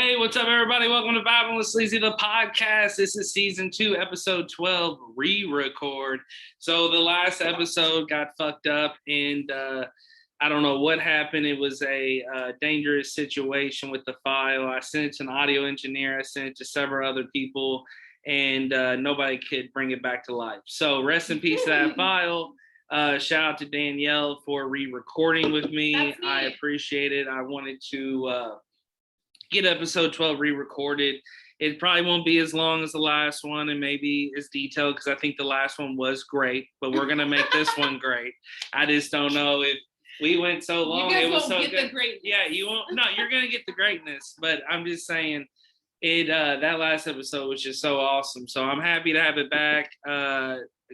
Hey, what's up, everybody? Welcome to Vibing With Sleezy, the podcast. This is season 2, episode 12, re-record. So the last episode got fucked up, and I don't know what happened. It was a dangerous situation with the file. I sent it to an audio engineer. I sent it to several other people, and nobody could bring it back to life. So rest in peace to that file. Shout out to Danielle for re-recording with me. I appreciate it. I wanted to get episode 12 re-recorded. It probably won't be as long as the last one and maybe as detailed because I think the last one was great, but we're gonna make this one great. I just don't know if we went so long. You guys it was won't so get good. The greatness. Yeah, you won't. No, you're gonna get the greatness, but I'm just saying it. That last episode was just so awesome. So I'm happy to have it back.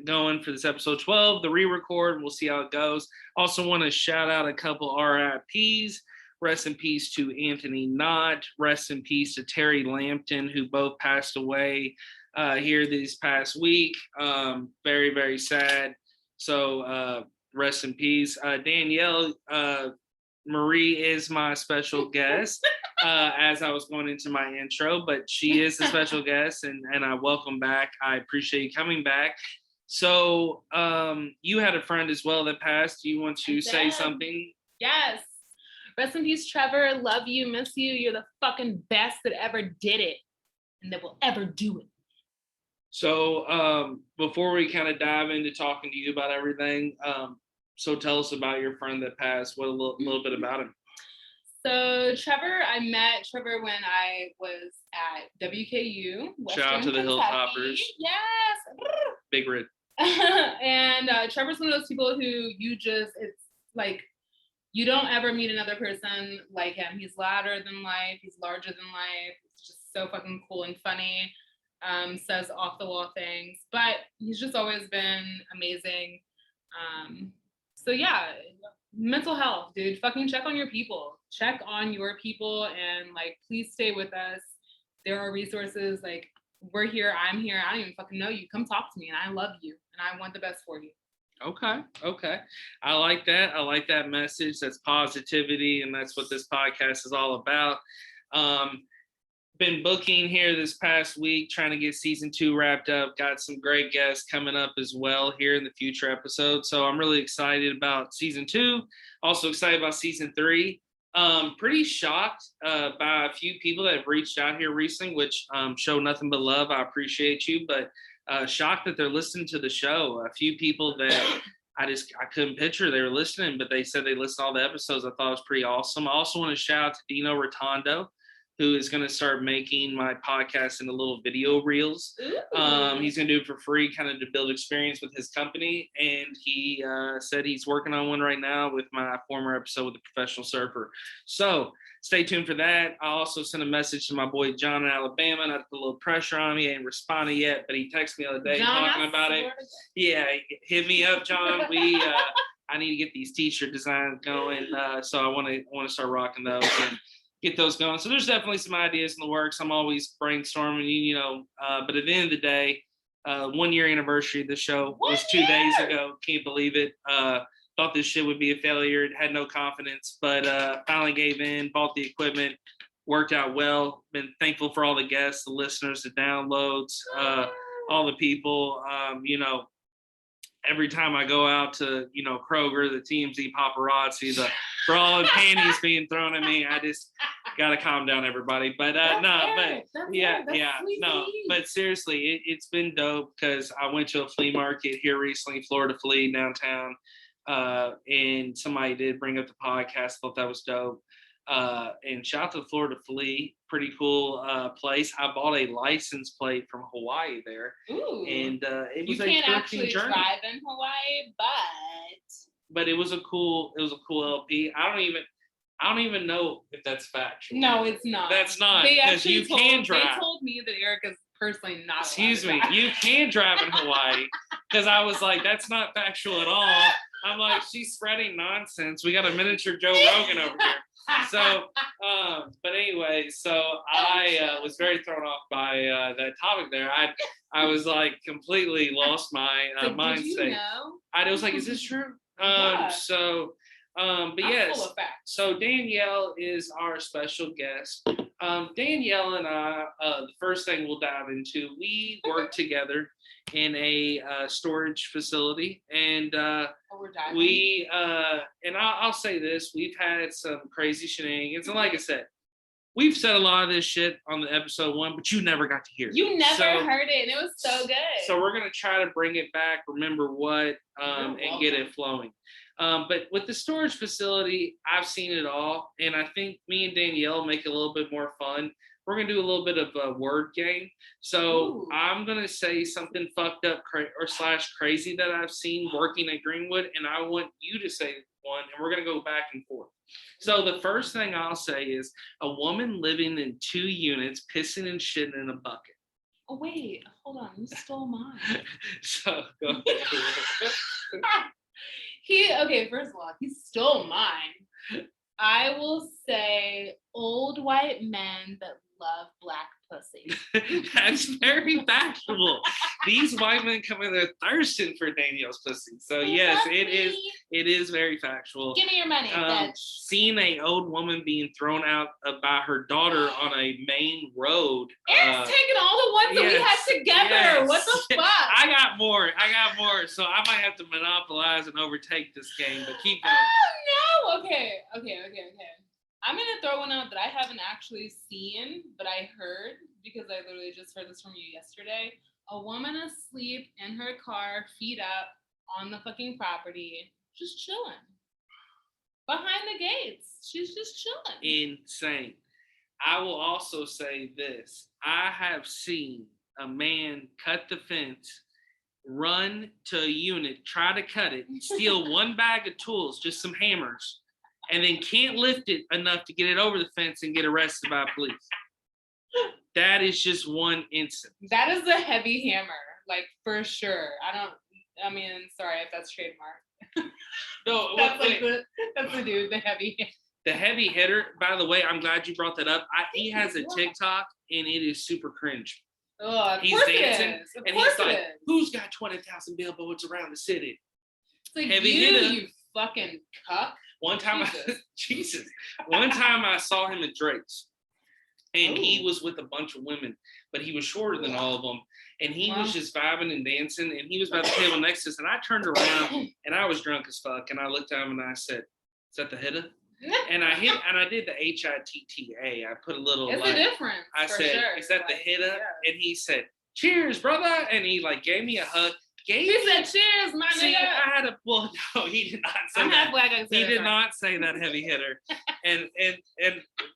Going for this episode 12, the re-record. We'll see how it goes. Also want to shout out a couple RIPs. Rest in peace to Anthony Knott. Rest in peace to Terry Lampton, who both passed away here this past week. Very, very sad. So rest in peace. Danielle Marie is my special guest as I was going into my intro, but she is a special guest, and I welcome back. I appreciate you coming back. So you had a friend as well that passed. Do you want to say something? Yes. Rest in peace, Trevor. Love you, miss you. You're the fucking best that ever did it and that will ever do it. So before we kind of dive into talking to you about everything, so tell us about your friend that passed. What a little bit about him. So Trevor, I met Trevor when I was at WKU. Shout out to the Hilltoppers. Yes. Big Red. And Trevor's one of those people who it's like, you don't ever meet another person like him. He's louder than life. He's larger than life. It's just so fucking cool and funny. Says off the wall things, but he's just always been amazing. So yeah, mental health, dude. Fucking check on your people. Check on your people and like, please stay with us. There are resources. Like, we're here. I'm here. I don't even fucking know you. Come talk to me, and I love you, and I want the best for you. Okay. I like that. I like that message. That's positivity, and that's what this podcast is all about. Been booking here this past week, trying to get season 2 wrapped up. Got some great guests coming up as well here in the future episodes. So I'm really excited about season 2. Also excited about season 3. Pretty shocked by a few people that have reached out here recently, which show nothing but love. I appreciate you, but shocked that they're listening to the show. A few people that I couldn't picture they were listening, but they said they listened to all the episodes. I thought it was pretty awesome. I also want to shout out to Dino Rotondo, who is going to start making my podcast into little video reels. He's going to do it for free, kind of to build experience with his company. And he said he's working on one right now with my former episode with the professional surfer. So stay tuned for that. I also sent a message to my boy John in Alabama, and I put a little pressure on him. He ain't responded yet, but he texted me the other day talking about it. Yeah, hit me up, John. I need to get these t-shirt designs going. So I want to start rocking those and get those going. So there's definitely some ideas in the works. I'm always brainstorming, but at the end of the day, 1 year anniversary of the show was 2 days ago. Can't believe it. Thought this shit would be a failure. Had no confidence, but finally gave in, bought the equipment, worked out well. Been thankful for all the guests, the listeners, the downloads, all the people. Every time I go out to, Kroger, the TMZ paparazzi, the bra and panties being thrown at me, I just got to calm down, everybody. But but seriously, it's been dope because I went to a flea market here recently, Florida Flea downtown, and somebody did bring up the podcast. Thought that was dope. And shout out to Florida Flea, pretty cool place. I bought a license plate from Hawaii there. Ooh. And it was you can't actually drive in Hawaii, but it was a cool LP. I don't even know if that's factual. No, it's not. That's not, because you can drive. They told me that Erica's personally not. Excuse me, you can drive in Hawaii, because I was like, that's not factual at all. I'm like, she's spreading nonsense. We got a miniature Joe Rogan over here. So, but anyway, so I was very thrown off by that topic there. I was like completely lost my mindset. Did you know? I was like, is this true? Yeah. But yes, so Danielle is our special guest. Danielle and I, the first thing we'll dive into, we work together in a storage facility, and we're diving. and I'll say this: we've had some crazy shenanigans, and like I said, we've said a lot of this shit on the episode 1, but you never got to hear it. You never heard it, and it was so good. So we're gonna try to bring it back, remember what, and get it flowing. But with the storage facility, I've seen it all, and I think me and Danielle make it a little bit more fun. We're gonna do a little bit of a word game. So I'm gonna say something fucked up / crazy that I've seen working at Greenwood, and I want you to say one, and we're gonna go back and forth. So the first thing I'll say is a woman living in 2 units, pissing and shitting in a bucket. Oh wait, hold on, you stole mine. So go ahead. First of all, he stole mine. I will say old white men that love black pussy. That's very factual. These white men come in there thirsting for Danielle's pussy. So yes, it is very factual. Give me your money, bitch. Seeing a old woman being thrown out by her daughter on a main road. Eric's taking all the ones that we had together. What the fuck? I got more. So I might have to monopolize and overtake this game, but keep going. Oh no. Okay. I'm going to throw one out that I haven't actually seen, but I heard, because I literally just heard this from you yesterday. A woman asleep in her car, feet up, on the fucking property, just chilling. Behind the gates. She's just chilling. Insane. I will also say this. I have seen a man cut the fence, run to a unit, try to cut it, steal one bag of tools, just some hammers, and then can't lift it enough to get it over the fence and get arrested by police. That is just one instance. That is a heavy hammer, like for sure. Sorry if that's trademark. No, that's the dude, the heavy hitter. The heavy hitter, by the way, I'm glad you brought that up. He has a TikTok and it is super cringe. Oh, he's dancing and he's like, who's got 20,000 billboards around the city? It's like, heavy hitter. You fucking cuck. One time I saw him at Drake's, and he was with a bunch of women, but he was shorter than all of them, and he was just vibing and dancing, and he was by the table next to us, and I turned around, and I was drunk as fuck, and I looked at him, and I said, "Is that the hitter?" And I did the HITTA. I put a little. It's a difference. I said, sure. "Is that the hitter?" Yeah. And he said, "Cheers, brother," and he gave me a hug. He said, "Cheers, my nigga." No, he did not say that. He did not say that, heavy hitter. And at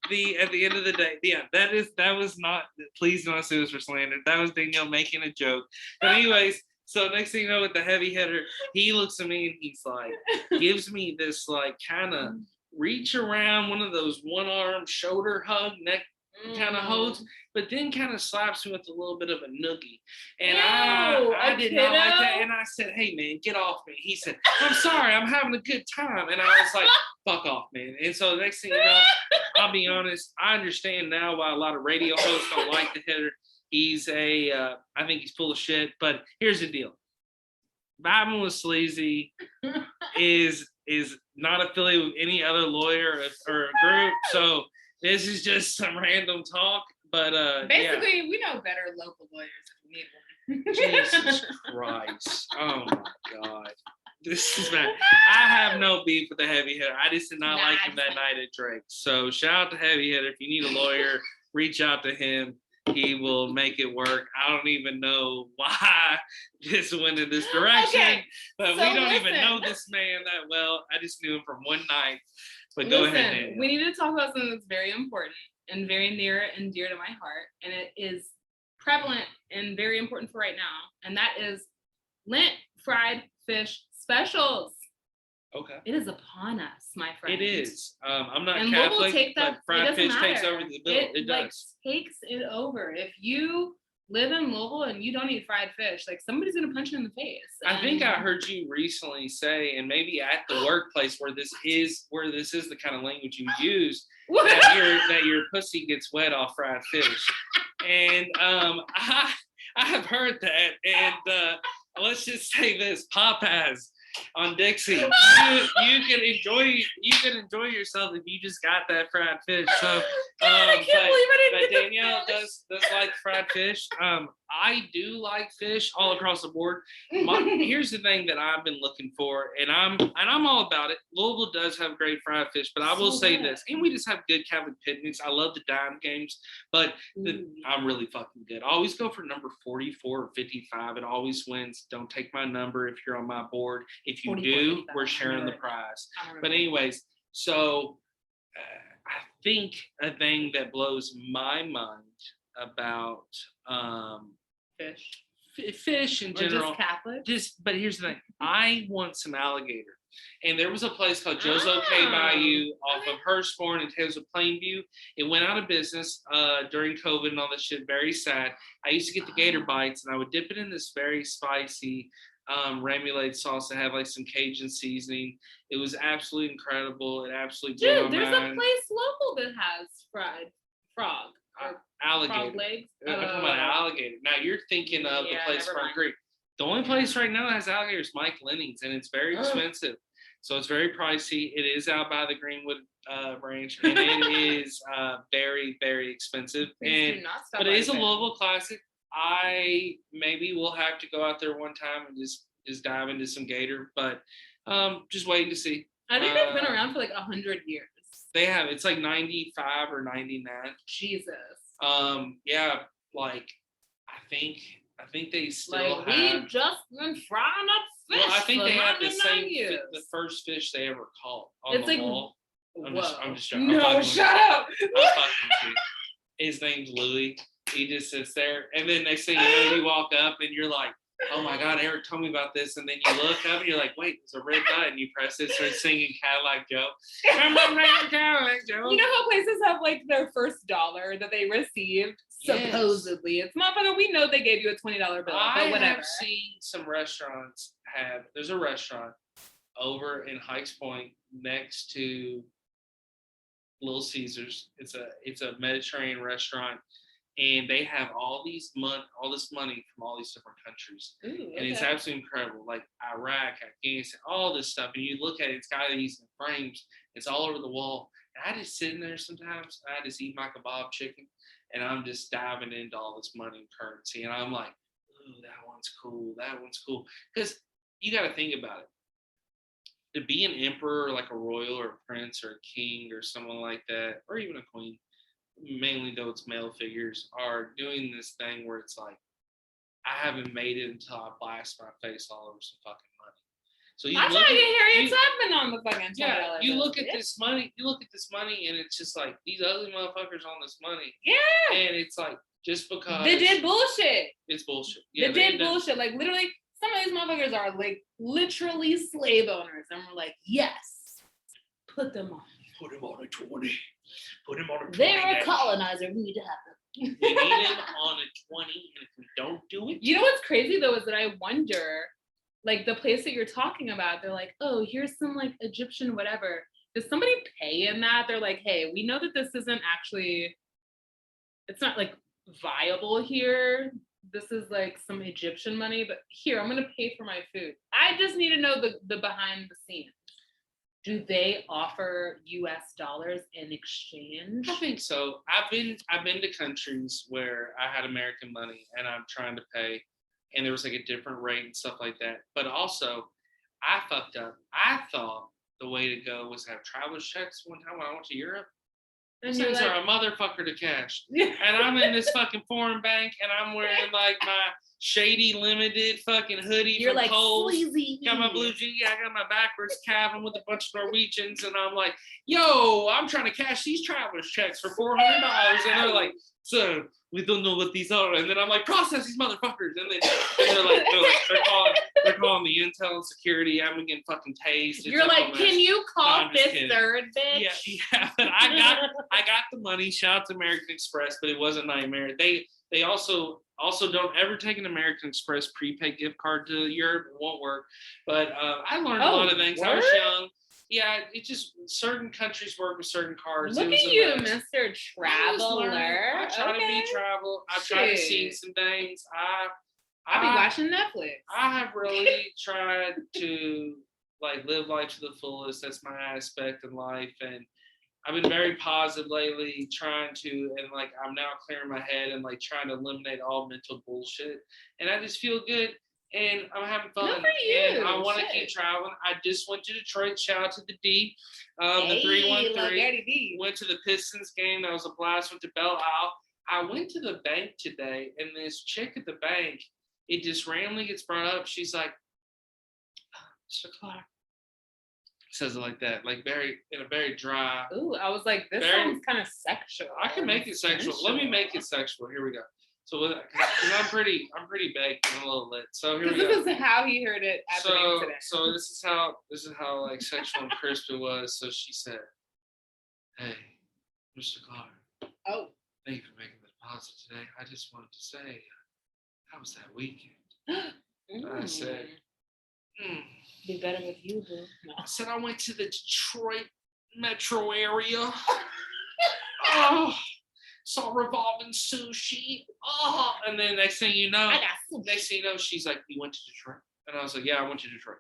the end of the day, yeah, that was not. Please don't sue us for slander. That was Danielle making a joke. But anyways, so next thing you know, with the heavy hitter, he looks at me and he's like, gives me this like kind of reach around, one of those one arm shoulder hug neck kind of holds, but then kind of slaps me with a little bit of a noogie. And I did not like that. And I said, "Hey man, get off me." He said, "I'm sorry, I'm having a good time." And I was like, "Fuck off, man." And so the next thing you know, I'll be honest, I understand now why a lot of radio hosts don't like the hitter. He's I think he's full of shit. But here's the deal. Vibing with Sleazy is not affiliated with any other lawyer or group. So this is just some random talk, but basically, we know better local lawyers if we need one. Jesus Christ! Oh my God, this is bad. I have no beef with the heavy hitter. I just did not like him that night at Drake. So shout out to heavy hitter. If you need a lawyer, reach out to him. He will make it work. I don't even know why this went in this direction, but we don't even know this man that well. I just knew him from one night. But go ahead, Danielle. We need to talk about something that's very important and very near and dear to my heart, and it is prevalent and very important for right now, and that is Lent fried fish specials. Okay. It is upon us, my friend. It is. I'm not Catholic, but fried fish takes over the bill. It does. Takes it over. If you live in Louisville and you don't eat fried fish, like somebody's gonna punch you in the face. I think I heard you recently say, and maybe at the workplace where this is the kind of language you use, that your pussy gets wet off fried fish. And I have heard that, and let's just say this: Popeyes on Dixie, you can enjoy yourself if you just got that fried fish. So I can't believe I didn't But get Danielle the fish. does like fried fish. I do like fish all across the board. Here's the thing that I've been looking for, and I'm all about it. Louisville does have great fried fish, but I will say this, and we just have good Catholic picnics. I love the dime games, but I'm really fucking good. I always go for number 44 or 55. It always wins. Don't take my number if you're on my board. If you do, we're sharing the prize. But anyways, so I think a thing that blows my mind about fish in general, just Catholic. But here's the thing: I want some alligator, and there was a place called Joe's OK Bayou off of Hurstbourne and Tales of Plainview. It went out of business during COVID and all that shit. Very sad. I used to get the gator bites, and I would dip it in this very spicy remoulade sauce that had like some Cajun seasoning. It was absolutely incredible. It absolutely blew my there's mind. a place local that has fried frog. Alligator. Frog legs. I'm talking about alligator. Now you're thinking of the place from Greek. The only place right now that has alligator is Mike Lenning's, and it's very expensive. So it's very pricey. It is out by the Greenwood Ranch, and it is very, very expensive. But it is a Louisville classic. I maybe will have to go out there one time and just dive into some gator, but just waiting to see. I think they've been around for like 100 years. They have. It's like 95 or 99. Jesus. Yeah, like I think they still like, have. We've just been frying up fish. Well, I think they have the same years. The first fish they ever caught on it's the like, wall. I'm just joking. No, shut up. I'm fucking with you. His name's Louis. He just sits there, and then they say, you walk up, and you're like, oh my God, Eric told me about this. And then you look up and you're like, wait, there's a red button. You press it, start singing Cadillac Joe. Come on, man, Cadillac Joe. You know how places have like their first dollar that they received? Yes. Supposedly. It's not funny. We know they gave you a $20 bill, but whatever. I have seen some restaurants there's a restaurant over in Hikes Point next to Little Caesars. It's a Mediterranean restaurant. And they have all this money from all these different countries. Ooh, and it's absolutely incredible. Like Iraq, Afghanistan, all this stuff. And you look at it, it's got these frames. It's all over the wall. And I just sit in there sometimes. I just eat my kebab chicken. And I'm just diving into all this money and currency. And I'm like, ooh, that one's cool. That one's cool. Because you got to think about it. To be an emperor, like a royal or a prince or a king or someone like that, or even a queen, mainly though it's male figures, are doing this thing where it's like, I haven't made it until I blast my face all over some fucking money. So you I'm trying to get Harriet Tubman on the fucking $20. You look at this money, and it's just like these ugly motherfuckers on this money. Yeah. And it's like, just because they did bullshit. It's bullshit. Yeah, they did bullshit. Like literally, some of these motherfuckers are like literally slave owners. And we're like, yes, put them on. Put him on a 20. Put him on a 20. They're a colonizer. We need to have them. You need him on a 20, and if we don't do it. You know what's crazy though is that I wonder, like the place that you're talking about, they're like, oh, here's some like Egyptian whatever. Does somebody pay in that? They're like, hey, we know that this isn't actually, it's not like viable here. This is like some Egyptian money, but here, I'm gonna pay for my food. I just need to know the behind the scenes. Do they offer US dollars in exchange? I think so. I've been to countries where I had American money and I'm trying to pay, and there was like a different rate and stuff like that. But also, I fucked up. I thought the way to go was have traveler's checks one time when I went to Europe. These things are a motherfucker to cash. And I'm in this fucking foreign bank, and I'm wearing like my Shady Limited fucking hoodie. You're from like Kohl's. Sleazy. Got my blue jeans. I got my backwards cap. I'm with a bunch of Norwegians, and I'm like, yo, I'm trying to cash these traveler's checks for $400. And they're like, sir, we don't know what these are. And then I'm like, process these motherfuckers. And they're calling the intel and security. I'm getting fucking tased. You're like, can you call this third bitch? Yeah. But I got the money. Shout out to American Express, but it was a nightmare. They also don't ever take an American Express prepaid gift card to Europe. It won't work. But I learned a lot of things. I was young. Yeah, it just certain countries work with certain cards. Look at you, Mr. Traveler. I try to be travel. I try to see some things. I'll be watching Netflix. I have really tried to like live life to the fullest. That's my aspect in life, and I've been very positive lately, trying to, and like I'm now clearing my head and like trying to eliminate all mental bullshit. And I just feel good and I'm having fun. Good for you. And I want to keep traveling. I just went to Detroit. Shout out to the D. The 313. Went to the Pistons game. That was a blast. Went to Belle Isle. I went to the bank today, and this chick at the bank, it just randomly gets brought up. She's like, Mr. Clark. Says it like that, like in a very dry. Ooh, I was like, this sounds kind of sexual. I can make it sexual. Let me make it sexual. Here we go. So, because I'm pretty baked and a little lit. So here we go. This is how he heard it at the bank today. So this is how like sexual and crisp it was. So she said, "Hey, Mr. Clark. Oh, thank you for making the deposit today. I just wanted to say, how was that weekend?" I said, be better with you, boo. No. I said I went to the Detroit metro area. Oh, saw revolving sushi. Oh, and then next thing you know, she's like, "You went to Detroit?" And I was like, "Yeah, I went to Detroit."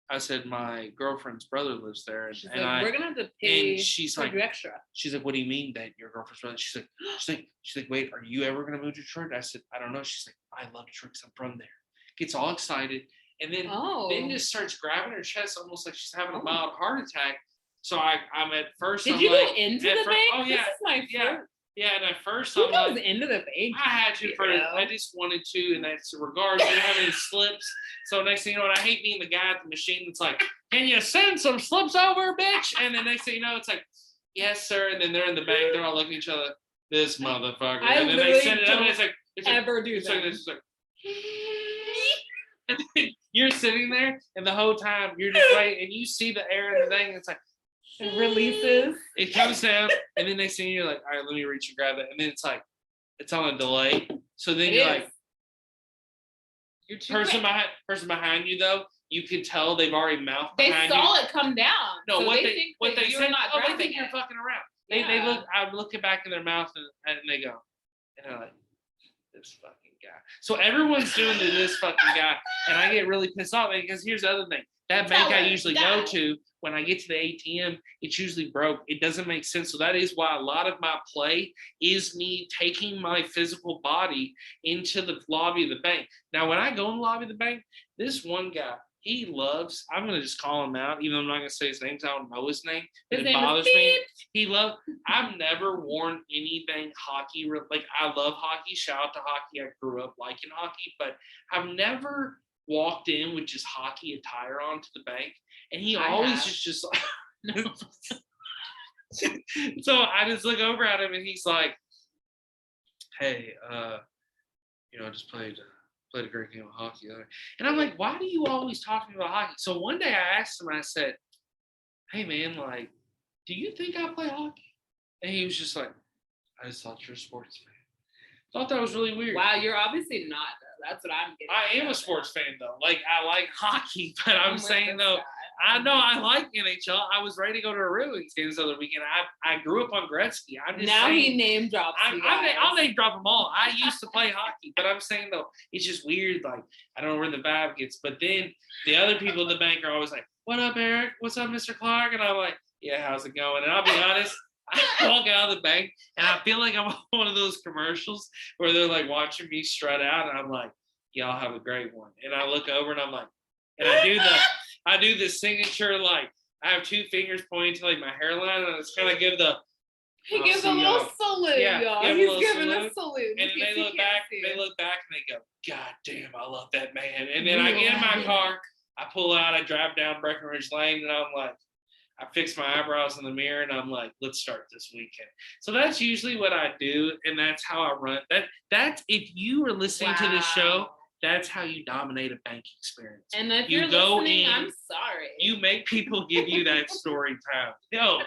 I said, "My girlfriend's brother lives there." And, she's like, "We're gonna have to pay." And she's like, extra. She's like, "What do you mean that your girlfriend's brother?" She's like, "Wait, are you ever gonna move to Detroit?" I said, "I don't know." She's like, "I love Detroit because I'm from there." Gets all excited. And then just starts grabbing her chest almost like she's having a mild heart attack. So I'm at first. Did you go into the bank? Oh yeah, this is my first. Yeah. And at first Who goes into the bank? I had to first. I just wanted to, and that's regardless. I didn't have any slips. So next thing you know, I hate being the guy at the machine that's like, "Can you send some slips over, bitch?" And then next thing you know, it's like, "Yes, sir." And then they're in the bank. They're all looking at each other. This motherfucker. And then they send it up, and it's like, it's like. And then you're sitting there, and the whole time you're just waiting, and you see the air in the thing, and it's like, it releases. It comes down, and then next thing you're like, "All right, let me reach and grab it," and then it's like, it's on a delay. So then you're like, person behind you though, you can tell they've already mouthed behind you. They saw it come down. No, so what they say? Oh, they think you're fucking around. They look. I'm looking back in their mouth, and they go, and they're like, "This fucking guy." So everyone's doing to this fucking guy, and I get really pissed off because here's the other thing. That bank I usually go to, when I get to the ATM, it's usually broke. It doesn't make sense. So that is why a lot of my play is me taking my physical body into the lobby of the bank. Now, when I go in the lobby of the bank, this one guy, he loves, I'm going to just call him out, even though I'm not going to say his name because I don't know his name. It bothers me. I've never worn anything hockey. Like, I love hockey. Shout out to hockey. I grew up liking hockey, but I've never walked in with just hockey attire on to the bank. And he always is just like, no. So I just look over at him and he's like, "Hey, I just played a great game of hockey." And I'm like, "Why do you always talk to me about hockey?" So one day I asked him, I said, "Hey man, like, do you think I play hockey?" And he was just like, "I just thought you're a sports fan." Thought that was really weird. Wow, you're obviously not though. That's what I'm getting. I am a sports fan though. Like, I like hockey, but I'm saying though, I know I like NHL. I was ready to go to a Bruins game this other weekend. I grew up on Gretzky. I'm just now saying, he name drops. I'll name drop them all. I used to play hockey, but I'm saying though, it's just weird. Like, I don't know where the vibe gets. But then the other people in the bank are always like, "What up, Eric? What's up, Mr. Clark?" And I'm like, "Yeah, how's it going?" And I'll be honest, I walk out of the bank and I feel like I'm on one of those commercials where they're like watching me strut out, and I'm like, "Y'all have a great one." And I look over and I'm like, and I do the signature, like, I have two fingers pointing to like my hairline, and it's kind of give the. He gives a little salute, y'all. He's giving a salute. And then they look back and they go, "God damn, I love that man." And then I get in my car, I pull out, I drive down Breckenridge Lane, and I'm like, I fix my eyebrows in the mirror, and I'm like, "Let's start this weekend." So that's usually what I do, and that's how I run. That's if you are listening to this show, that's how you dominate a bank experience. And if you're listening, I'm sorry. You make people give you that story time. No,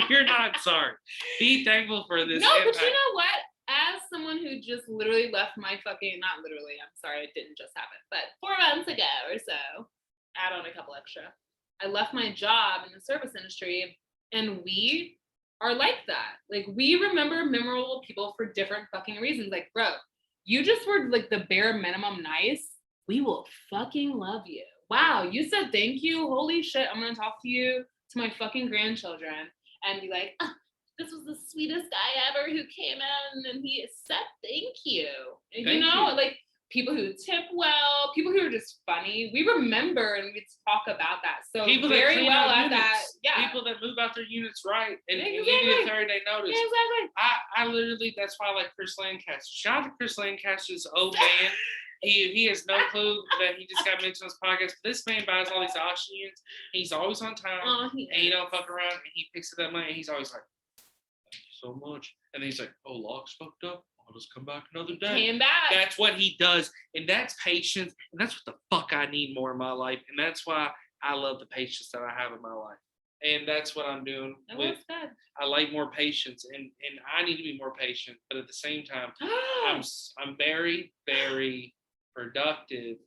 you're not sorry. Be thankful for this. No, but you know what? As someone who just literally left my not literally, I'm sorry, it didn't just happen, but 4 months ago or so, add on a couple extra, I left my job in the service industry, and we are like that. Like, we remember memorable people for different fucking reasons. Like, bro, you just were like the bare minimum nice. We will fucking love you. Wow, you said thank you. Holy shit, I'm gonna talk to you to my fucking grandchildren. and be like, oh, this was the sweetest guy ever who came in and he said thank you. And, Thank you. like people who tip well, people who are just funny. We remember and we talk about that. So people very that well at units, that. Yeah. People that move out their units right and Exactly. give you a 30-day notice. Yeah, exactly. I literally, that's why I like Chris Lancaster. Shout out to Chris Lancaster, this old man. He has no clue that he just got mentioned on this podcast. But this man buys all these auction units. He's always on time. And he don't fuck around. And he picks up that money. And he's always like, thank you so much. And then he's like, oh, lock's fucked up. I'll just come back another day. Came back. That's what he does. And that's patience. And that's what the fuck I need more in my life. And that's why I love the patience that I have in my life. And that's what I'm doing. I like more patience, and I need to be more patient. But at the same time, I'm very, very productive.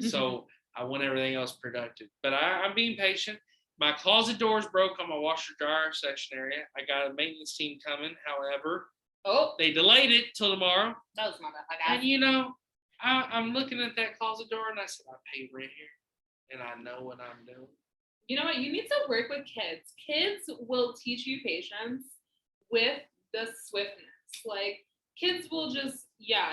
So I want everything else productive. But I'm being patient. My closet door's broke on my washer dryer section area. I got a maintenance team coming. However, they delayed it till tomorrow. That was my bad. And I'm looking at that closet door, and I said, I pay rent here, and I know what I'm doing. You know what? You need to work with kids. Kids will teach you patience with the swiftness. Like kids will just,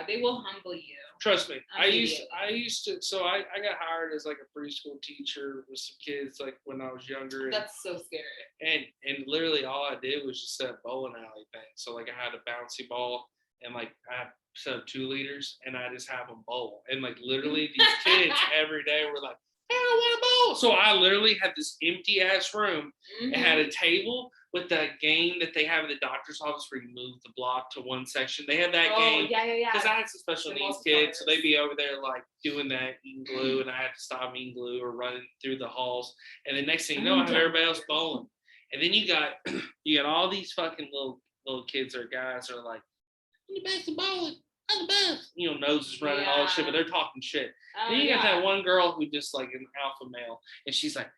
they will humble you. Trust me. I used to. So I got hired as like a preschool teacher with some kids like when I was younger. That's so scary. And literally all I did was just set up bowling alley things. So like I had a bouncy ball and like I set up 2 liters and I just have them bowl. And like literally these kids every day were like, I don't want to bowl. So I literally had this empty ass room. It had a table with that game that they have in the doctor's office where you move the block to one section. They had that game. Yeah. Because I had some special needs kids, so they'd be over there like doing that, eating glue, and I had to stop eating glue or running through the halls. And the next thing you know, I have everybody else bowling. And then you got all these fucking little kids or guys that are like, "I'm the best at bowling. I'm the best." Noses running, all that shit, but they're talking shit. Then you got that one girl who just like an alpha male, and she's like,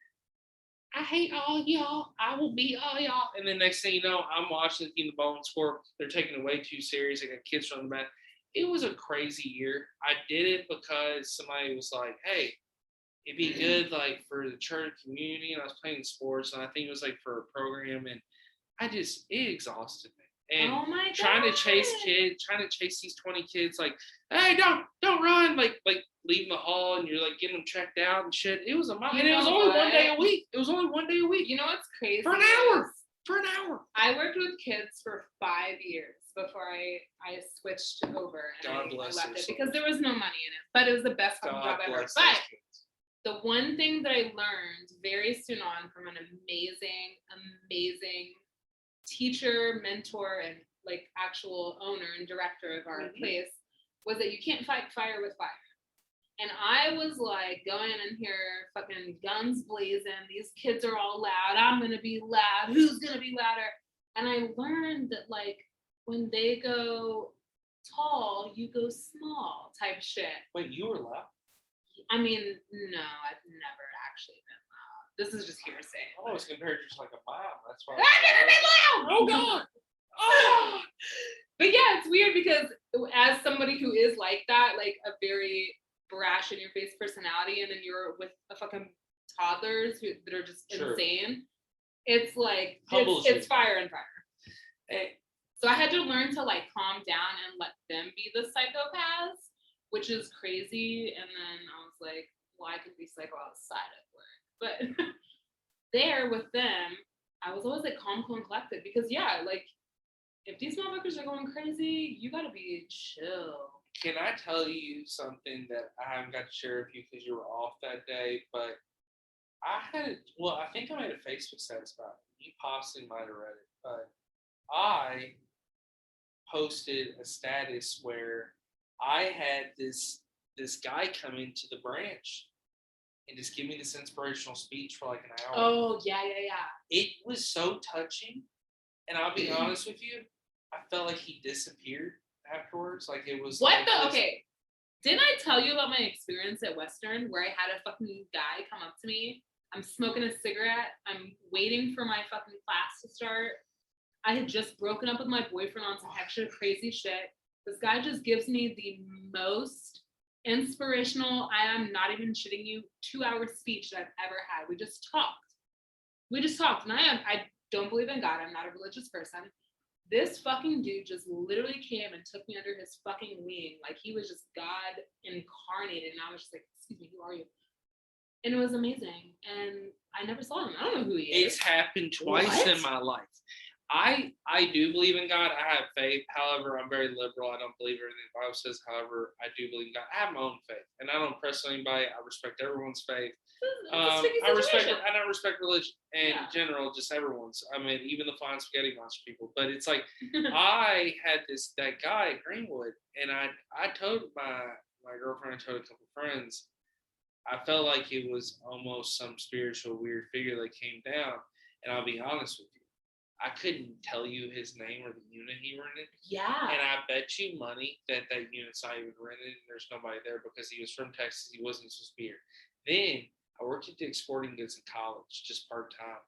I hate all y'all. I will beat all y'all. And then next thing you know, I'm watching the team, the bowling score. They're taking it way too serious. They got kids running back. It was a crazy year. I did it because somebody was like, hey, it'd be good like for the church community. And I was playing sports, and I think it was like for a program. And it exhausted me. And trying to chase these 20 kids, like, hey, don't run, like leaving the hall, and you're like getting them checked out and shit. It was it was only 1 day a week. It was only 1 day a week. You know what's crazy? For an hour. I worked with kids for 5 years before I switched over and I left it because there was no money in it. But it was the best job ever. But the one thing that I learned very soon on from an amazing teacher, mentor, and like actual owner and director of our place was that you can't fight fire with fire. And I was like going in here fucking guns blazing. These kids are all loud. I'm going to be loud. Who's going to be louder? And I learned that like when they go tall, you go small type shit. Wait, you were loud? I mean, no, I've never actually been loud. This is just hearsay. I always compared you to like a bomb. That's why. I've never been loud! Oh, God! Oh! But yeah, it's weird because as somebody who is like that, like a very brash in your face personality, and then you're with a fucking toddlers that are just insane. It's like it's fire and fire. So I had to learn to like calm down and let them be the psychopaths, which is crazy. And then I was like, well, I could be psycho outside of work, but there with them, I was always like calm, cool, and collected because like if these motherfuckers are going crazy, you gotta be chill. Can I tell you something that I haven't got to share with you because you were off that day? But I think I made a Facebook status about it. You possibly might have read it, but I posted a status where I had this guy come into the branch and just give me this inspirational speech for like an hour. Oh, yeah. It was so touching. And I'll be honest with you, I felt like he disappeared afterwards. Like it was okay. Didn't I tell you about my experience at Western where I had a fucking guy come up to me? I'm smoking a cigarette. I'm waiting for my fucking class to start. I had just broken up with my boyfriend on some extra crazy shit. This guy just gives me the most inspirational, I am not even shitting you, 2-hour speech that I've ever had. We just talked. And don't believe in God. I'm not a religious person. This fucking dude just literally came and took me under his fucking wing. Like he was just God incarnated. And I was just like, excuse me, who are you? And it was amazing. And I never saw him. I don't know who he is. It's happened twice in my life. I do believe in God. I have faith. However, I'm very liberal. I don't believe everything the Bible says. However, I do believe in God. I have my own faith, and I don't press anybody. I respect everyone's faith. I respect religion in general, just everyone's. I mean, even the flying spaghetti monster people. But it's like I had that guy at Greenwood, and I told my girlfriend, I told a couple friends, I felt like it was almost some spiritual weird figure that came down. And I'll be honest with you, I couldn't tell you his name or the unit he rented. Yeah. And I bet you money that unit's not even rented and there's nobody there because he was from Texas. He wasn't supposed to be here. Then I worked at Dick's Sporting Goods in college, just part-time.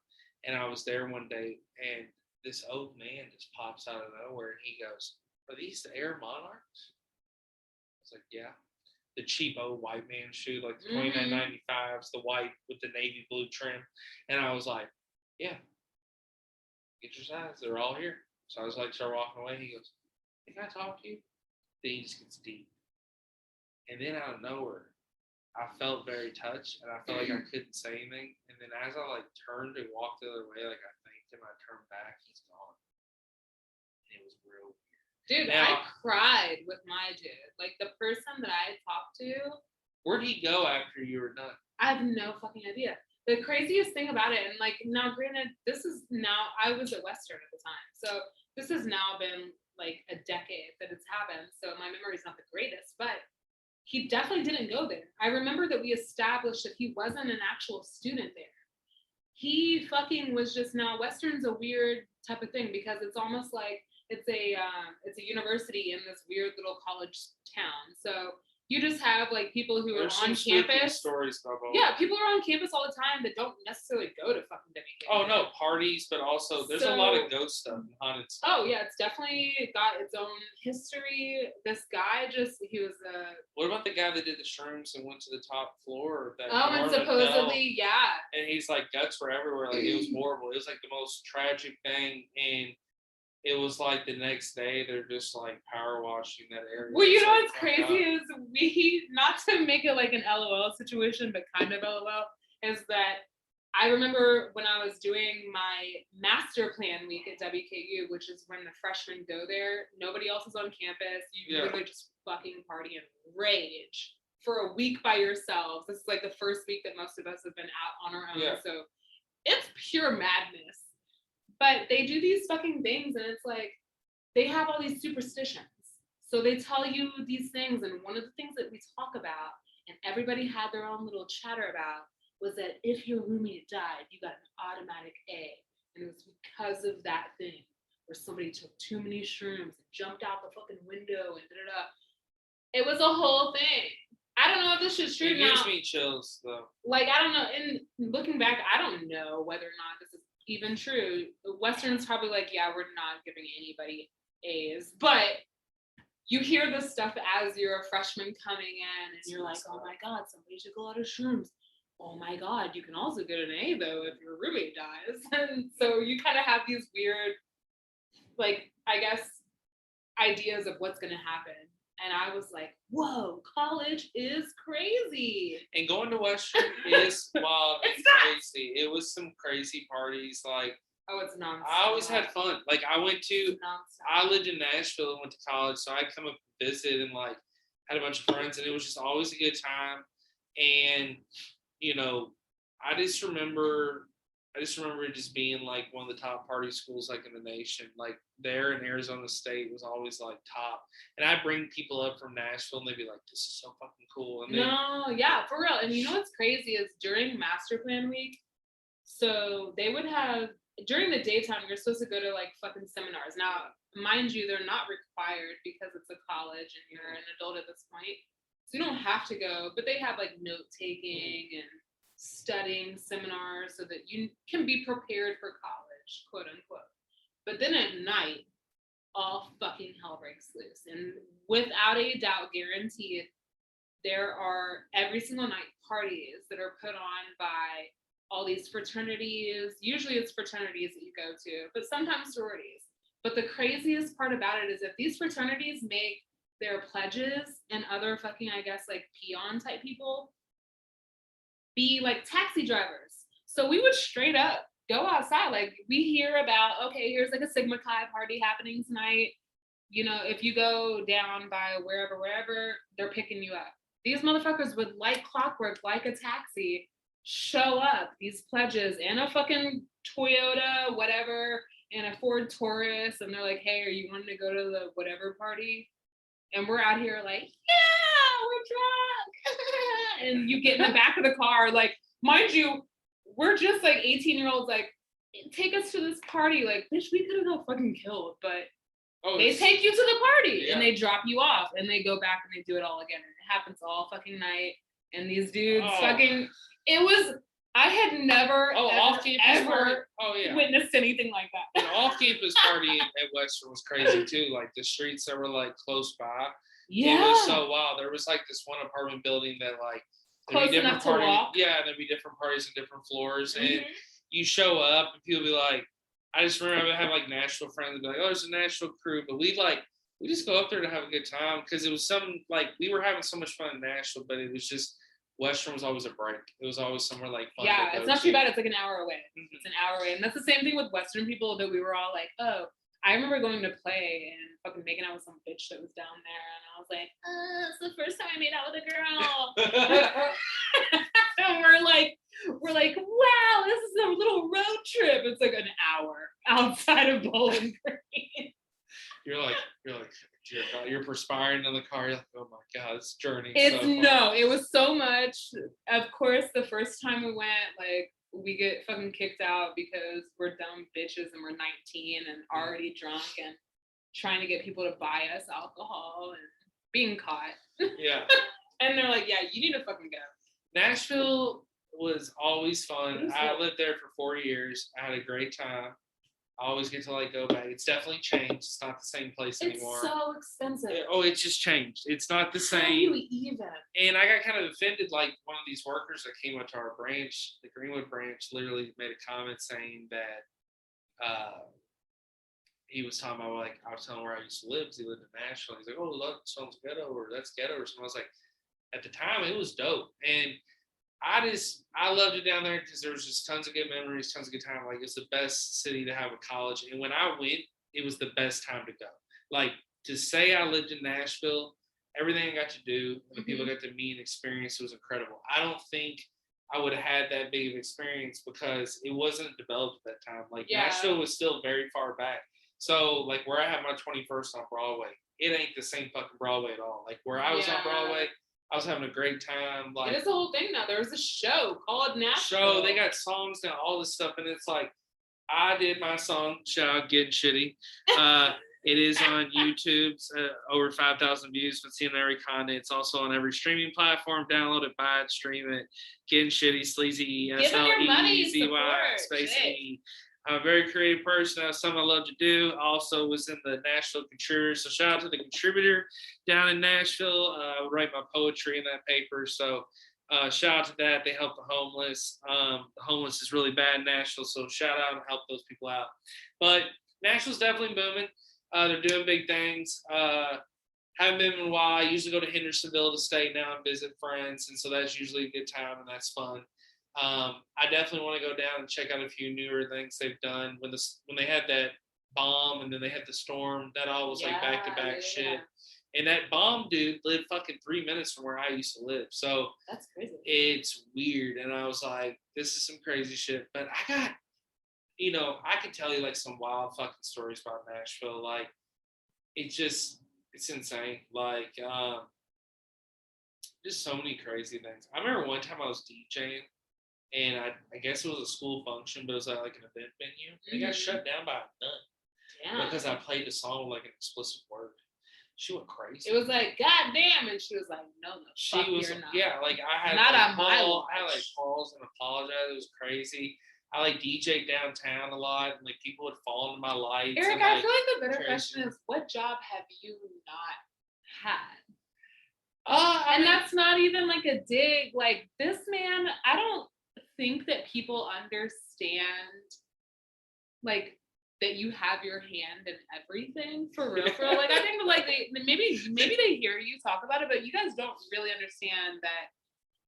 And I was there one day and this old man just pops out of nowhere and he goes, "Are these the Air Monarchs?" I was like, "Yeah." The cheap old white man shoe, like the $29.95s, the white with the navy blue trim. And I was like, "Yeah. Get your size. They're all here." So I was like, start walking away. He goes, "Can I talk to you?" Then he just gets deep. And then out of nowhere, I felt very touched and I felt like I couldn't say anything. And then as I like turned and walked the other way, like I thanked him, I turned back, he's gone. And it was real weird. Dude, now, I cried with my dude. Like the person that I talked to. Where'd he go after you were done? I have no fucking idea. The craziest thing about it, and like now granted, I was at Western at the time. So this has now been like a decade that it's happened. So my memory's not the greatest, but he definitely didn't go there. I remember that we established that he wasn't an actual student there. He fucking was just now Western's a weird type of thing because it's almost like it's a university in this weird little college town. So you just have like people who are on campus. Stories about people are on campus all the time that don't necessarily go to fucking WK. Oh no, parties, but also there's a lot of ghost stuff and haunted stuff. Oh yeah, it's definitely got its own history. This guy he was a. What about the guy that did the shrooms and went to the top floor? And supposedly, yeah. And he's like guts were everywhere. Like it was horrible. It was like the most tragic thing and. It was like the next day they're just like power washing that area. Well, you know what's crazy is we, not to make it like an LOL situation, but kind of LOL, is that I remember when I was doing my master plan week at WKU, which is when the freshmen go there, nobody else is on campus. You literally just fucking party and rage for a week by yourselves. This is like the first week that most of us have been out on our own. Yeah. So it's pure madness. But they do these fucking things and it's like, they have all these superstitions. So they tell you these things. And one of the things that we talk about, and everybody had their own little chatter about, was that if your roommate died, you got an automatic A. And it was because of that thing, where somebody took too many shrooms and jumped out the fucking window and da-da-da. It was a whole thing. I don't know if this is true now. It gives me chills, though. Like, I don't know. And looking back, I don't know whether or not this is even true. Western's probably like, yeah, we're not giving anybody A's, but you hear this stuff as you're a freshman coming in and you're like, oh my God, somebody took a lot of shrooms. Oh my God, you can also get an A though if your roommate dies. And so you kind of have these weird, like, I guess, ideas of what's going to happen. And I was like, whoa, college is crazy. And going to Western is wild and crazy. It was some crazy parties. Like, oh, it's nonstop. I always had fun. Like, I lived in Nashville and went to college. So I'd come up and visit and, like, had a bunch of friends. And it was just always a good time. And, you know, I just remember it just being like one of the top party schools like in the nation. Like there in Arizona State was always like top. And I bring people up from Nashville and they'd be like, this is so fucking cool. And then, no, yeah, for real. And you know what's crazy is during master plan week, so they would have, during the daytime, you're supposed to go to like fucking seminars. Now, mind you, they're not required because it's a college and you're an adult at this point. So you don't have to go, but they have like note taking and studying seminars so that you can be prepared for college, quote unquote. But then at night, all fucking hell breaks loose. And without a doubt, guaranteed, there are every single night parties that are put on by all these fraternities. Usually it's fraternities that you go to, but sometimes sororities. But the craziest part about it is that these fraternities make their pledges and other fucking, I guess, like peon type people be like taxi drivers. So we would straight up go outside. Like we hear about, okay, here's like a Sigma Chi party happening tonight. You know, if you go down by wherever, they're picking you up. These motherfuckers would, like clockwork, like a taxi, show up, these pledges, and a fucking Toyota, whatever, and a Ford Taurus, and they're like, hey, are you wanting to go to the whatever party? And we're out here like, yeah, we're drunk. And you get in the back of the car, like, mind you, we're just like 18-year-olds, like, take us to this party. Like, bitch, we could have got fucking killed, but they take you to the party and they drop you off and they go back and they do it all again. And it happens all fucking night. And these dudes fucking, I had never ever witnessed anything like that. An off-campus party at Western was crazy too. Like the streets that were like close by. Yeah. It was so wild. There was like this one apartment building that like close enough to walk. Yeah, there'd be different parties on different floors. Mm-hmm. And you show up and people be like, I just remember I would have like Nashville friends be like, oh, there's a Nashville crew. But we just go up there to have a good time because it was like we were having so much fun in Nashville, but it was just Western was always a break. It was always somewhere like fun. Yeah, it's not too bad. It's like an hour away. Mm-hmm. It's an hour away. And that's the same thing with Western people that we were all like, oh, I remember going to play and fucking making out with some bitch that was down there. And I was like, it's the first time I made out with a girl. And we're like, wow, this is a little road trip. It's like an hour outside of Bowling Green. You're like, you're perspiring in the car. You're like, oh my God, this journey. It was so much. Of course, the first time we went, like, we get fucking kicked out because we're dumb bitches and we're 19 and already drunk and trying to get people to buy us alcohol and being caught. Yeah. And they're like, yeah, you need to fucking go. Nashville was always fun. I lived there for 4 years. I had a great time. I always get to like go back. It's definitely changed. It's not the same place anymore. It's so expensive. It's just changed. It's not the same. How do you even? And I got kind of offended. Like one of these workers that came up to our branch, the Greenwood branch, literally made a comment saying that he was talking about like I was telling him where I used to live because he lived in Nashville. He's like, oh, that sounds ghetto or that's ghetto or something. I was like, at the time it was dope. And I loved it down there because there was just tons of good memories, tons of good time. Like it's the best city to have a college. And when I went, it was the best time to go. Like to say I lived in Nashville, everything I got to do, and the people I got to meet and experience was incredible. I don't think I would have had that big of experience because it wasn't developed at that time. Like Nashville was still very far back. So like where I had my 21st on Broadway, it ain't the same fucking Broadway at all. Like where I was on Broadway, I was having a great time. Like it is the whole thing now. There was a show called Nashville. They got songs now, all this stuff, and it's like I did my song, shout out Getting Shitty. It is on YouTube, over 5,000 views. Been seeing every content. It's also on every streaming platform. Download it, buy it, stream it. Getting Shitty, Sleezy, SLEZY, space E. I'm a very creative person. That's something I love to do. Also was in the Nashville Contributor. So shout out to the Contributor down in Nashville. I write my poetry in that paper. So shout out to that. They help the homeless. The homeless is really bad in Nashville. So shout out and help those people out. But Nashville's definitely booming. They're doing big things. Haven't been in a while. I usually go to Hendersonville to stay now and visit friends. And so that's usually a good time and that's fun. I definitely want to go down and check out a few newer things they've done. When they had that bomb and then they had the storm, that all was like back-to-back shit. And that bomb dude lived fucking 3 minutes from where I used to live. So that's crazy. It's weird. And I was like, this is some crazy shit. But I got, I could tell you like some wild fucking stories about Nashville. Like it's insane. Like, just so many crazy things. I remember one time I was DJing. And I guess it was a school function, but it was like an event venue. They got shut down by a nun because I played the song with like an explicit word. She went crazy. It was like, God damn, and she was like, no, fuck, you're not. Yeah, like I had not like, on my watch. I had like calls and apologize. It was crazy. I like DJ'd downtown a lot, and like people would fall into my lights. Eric, and, I feel like the better question is, what job have you not had? And that's not even like a dig. Like this man, I don't think that people understand like that you have your hand in everything for real. Like I think like maybe they hear you talk about it, but you guys don't really understand that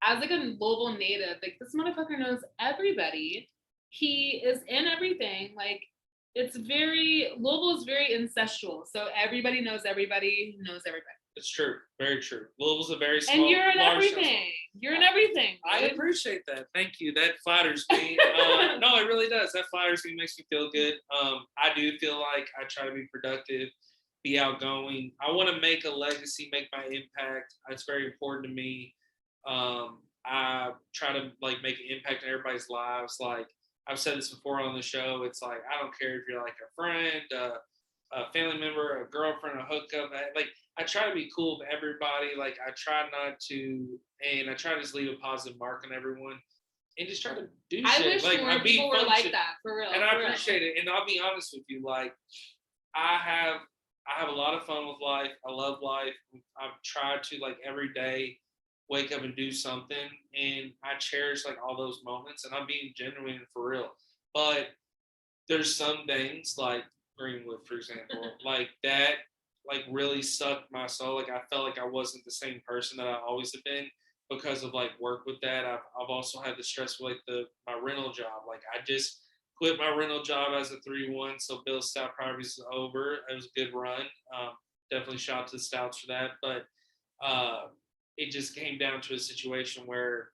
as like a Louisville native, like this motherfucker knows everybody. He is in everything. Like Louisville is very incestual. So everybody knows everybody, knows everybody. It's true. Very true. Louisville's a very small. And you're in everything. You're in everything. I appreciate that. Thank you. That flatters me. No, it really does. That flatters me. Makes me feel good. I do feel like I try to be productive, be outgoing. I want to make a legacy, make my impact. It's very important to me. I try to like make an impact in everybody's lives. Like I've said this before on the show. It's like I don't care if you're like a friend, a family member, a girlfriend, a hookup. Like I try to be cool with everybody. Like I try not to, and I try to just leave a positive mark on everyone, and just try to do shit. I wish like more people were like that for real. And I appreciate it. And I'll be honest with you, like I have a lot of fun with life. I love life. I've tried to like every day wake up and do something, and I cherish like all those moments. And I'm being genuine for real. But there's some things like Greenwood, for example, like that like really sucked my soul. Like I felt like I wasn't the same person that I always have been because of like work with that. I've also had the stress with like my rental job. Like I just quit my rental job as a 3-1, so Bill Stout Properties is over. It was a good run. Definitely shout out to the Stouts for that. But it just came down to a situation where,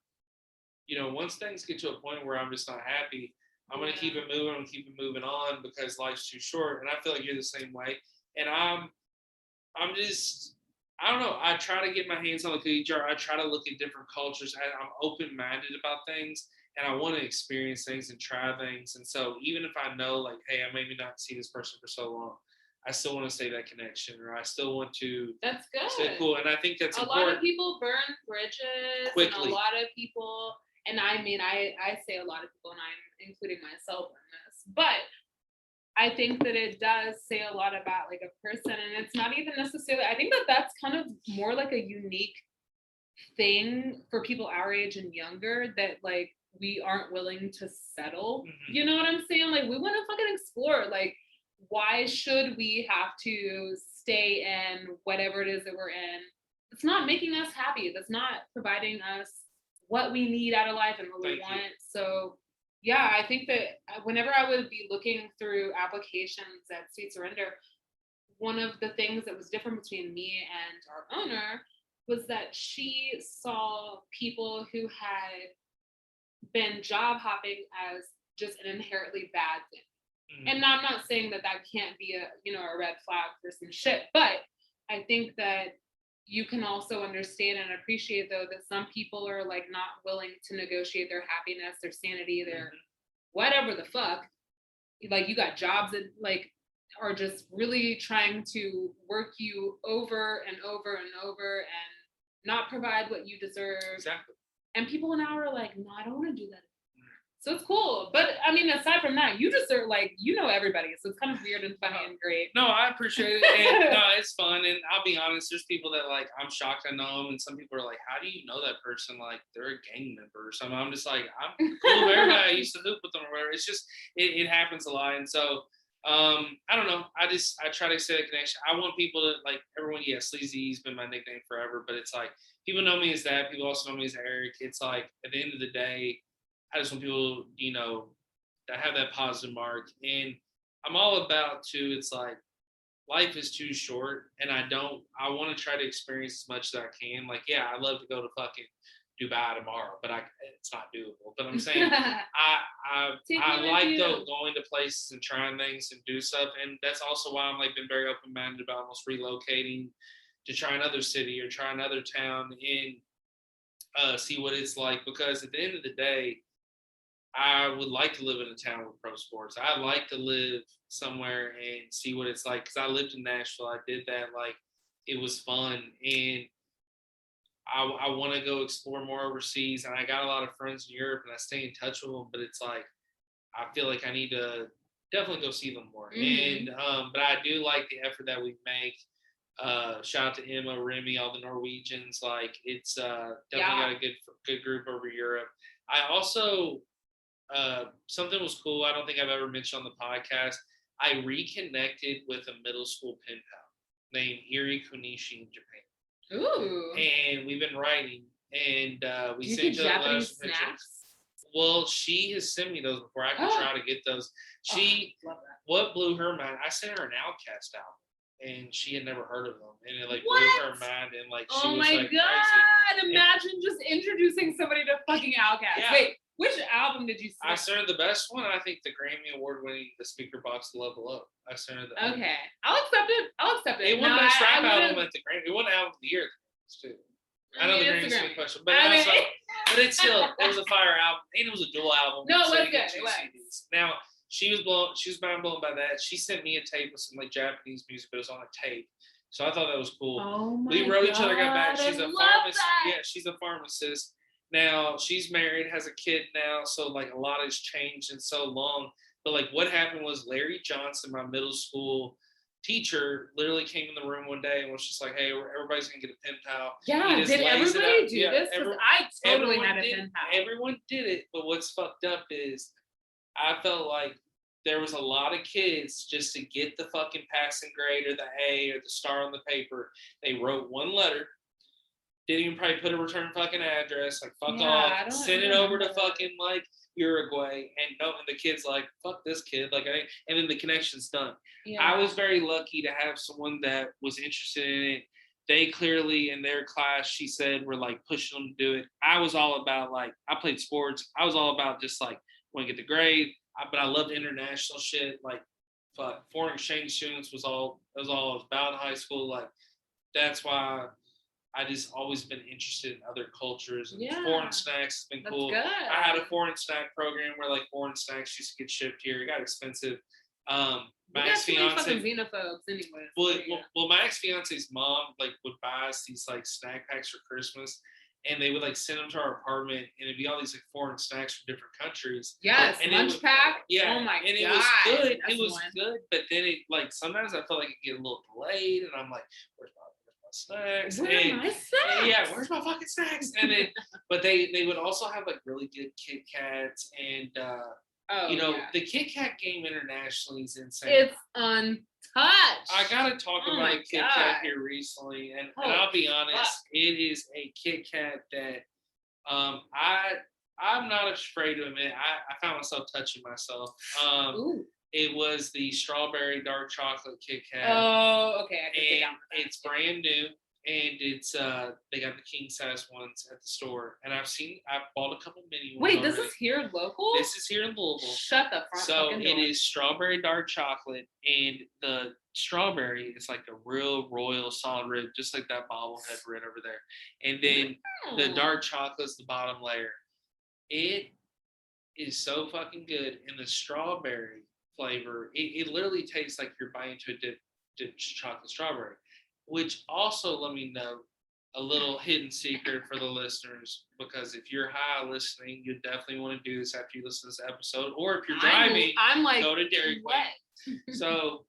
you know, once things get to a point where I'm just not happy, I'm going to keep it moving and keep it moving on because life's too short. And I feel like you're the same way. And I'm just, I don't know. I try to get my hands on the cookie jar. I try to look at different cultures. I'm open-minded about things, and I want to experience things and try things. And so even if I know, like, hey, I maybe not see this person for so long, I still want to stay that connection, or I still want to. That's good. Stay cool, and I think that's important. A lot of people burn bridges quickly. And a lot of people, and I mean, I say a lot of people, and I'm including myself in this, but I think that it does say a lot about like a person, and it's not even necessarily, I think that that's kind of more like a unique thing for people our age and younger, that like we aren't willing to settle. Mm-hmm. You know what I'm saying? Like we want to fucking explore. Like why should we have to stay in whatever it is that we're in? It's not making us happy. That's not providing us what we need out of life and what we want. So yeah, I think that whenever I would be looking through applications at Sweet Surrender, one of the things that was different between me and our owner was that she saw people who had been job hopping as just an inherently bad thing. Mm-hmm. And I'm not saying that can't be a red flag for some shit, but I think that you can also understand and appreciate though that some people are like not willing to negotiate their happiness, their sanity, their whatever the fuck. Like you got jobs that like are just really trying to work you over and over and over and not provide what you deserve. Exactly. And people now are like, no, I don't want to do that. So it's cool. But I mean, aside from that, you just are like, you know everybody. So it's kind of weird and funny and great. No, I appreciate it. And no, it's fun. And I'll be honest, there's people that like, I'm shocked I know them. And some people are like, how do you know that person? Like they're a gang member or something. I'm just like, I'm cool with everybody. I used to hoop with them or whatever. It's just, it happens a lot. And so, I don't know. I try to say a connection. I want people to like everyone. Yeah, Sleazy's been my nickname forever, but it's like people know me as that. People also know me as Eric. It's like at the end of the day, I just want people, that have that positive mark. And I'm all about too. It's like life is too short, and I want to try to experience as much as I can. Like, yeah, I love to go to fucking Dubai tomorrow, but it's not doable. But I'm saying I like going to places and trying things and do stuff, and that's also why I'm like been very open minded about almost relocating to try another city or try another town and see what it's like. Because at the end of the day, I would like to live in a town with pro sports. I'd like to live somewhere and see what it's like. Because I lived in Nashville. I did that. Like, it was fun. And I want to go explore more overseas. And I got a lot of friends in Europe, and I stay in touch with them. But it's like, I feel like I need to definitely go see them more. Mm-hmm. And but I do like the effort that we make. Shout out to Emma, Remy, all the Norwegians. Like, it's definitely got a good group over Europe. I also, something was cool. I don't think I've ever mentioned on the podcast. I reconnected with a middle school pen pal named Iri Kunishi in Japan. Ooh. And we've been writing, and we Do you sent get each other Japanese some pictures. snacks? Well, she has sent me those before. I can try to get those. What blew her mind? I sent her an Outcast album, and she had never heard of them, and it like blew her mind, and like she was like God! crazy. Imagine just introducing somebody to fucking Outcast. Yeah. Wait, which album did you send? I sent her the best one. I think the Grammy Award-winning "The Speaker Box Level Up." I sent her the. Okay, I'll accept it. It won best rap album at the Grammy. It won album of the year too. I know the Grammy's a question, but but it's still, it was a fire album, and it was a dual album. No, it so was good. It was. CDs. Now she was mind blown by that. She sent me a tape with some like Japanese music, but it was on a tape. So I thought that was cool. Oh my we wrote each other, got back. God, She's a pharmacist. Yeah, she's a pharmacist. Now she's married, has a kid now, so like a lot has changed in so long. But like what happened was Larry Johnson, my middle school teacher, literally came in the room one day and was just like, "Hey, everybody's gonna get a pen pal." Yeah, did everybody do this? Because I totally had a pen pal. Everyone did it, but what's fucked up is I felt like there was a lot of kids just to get the fucking passing grade or the A or the star on the paper. They wrote one letter, didn't even probably put a return fucking address, like fuck off, send it over to fucking like Uruguay, and the kid's like, fuck this kid, like, and then the connection's done. Yeah. I was very lucky to have someone that was interested in it. They clearly in their class, she said, were like pushing them to do it. I was all about like, I played sports. I was all about just like, want to get the grade, but I loved international shit. Like, fuck, foreign exchange students was all I was about in high school. Like, that's why I just always been interested in other cultures, and foreign snacks has been cool. Good. I had a foreign snack program where like foreign snacks used to get shipped here. It got expensive. My ex-fiance, xenophobes anyway. Well, my ex-fiance's mom like would buy us these like snack packs for Christmas, and they would like send them to our apartment, and it'd be all these like foreign snacks from different countries. Yes, and lunch pack. Yeah, oh my and it was good. It was good, but then it like sometimes I felt like it get a little delayed, and I'm like, where's my snacks? Where are my snacks? Yeah, where's my fucking snacks? And then, but they would also have like really good Kit Kats, and the Kit Kat game internationally is insane. It's untouched. I gotta talk about a Kit Kat here recently, and I'll be honest, it is a Kit Kat that I'm not afraid to admit. I found myself touching myself. It was the strawberry dark chocolate Kit Kat. Oh, okay. I can get down for that. It's brand new, and it's they got the king size ones at the store, and I've bought a couple mini ones. Wait, already. This is here local? This is here in Louisville. Shut the front fucking door. So it is strawberry dark chocolate, and the strawberry is like a real royal solid rib, just like that bobblehead red over there. And then the dark chocolate's the bottom layer. It is so fucking good, and the strawberry flavor, it literally tastes like you're biting into a dipped chocolate strawberry, which also, let me know, a little hidden secret for the listeners, because if you're high listening, you definitely want to do this after you listen to this episode, or if you're driving, I'm like, go to Dairy Queen. So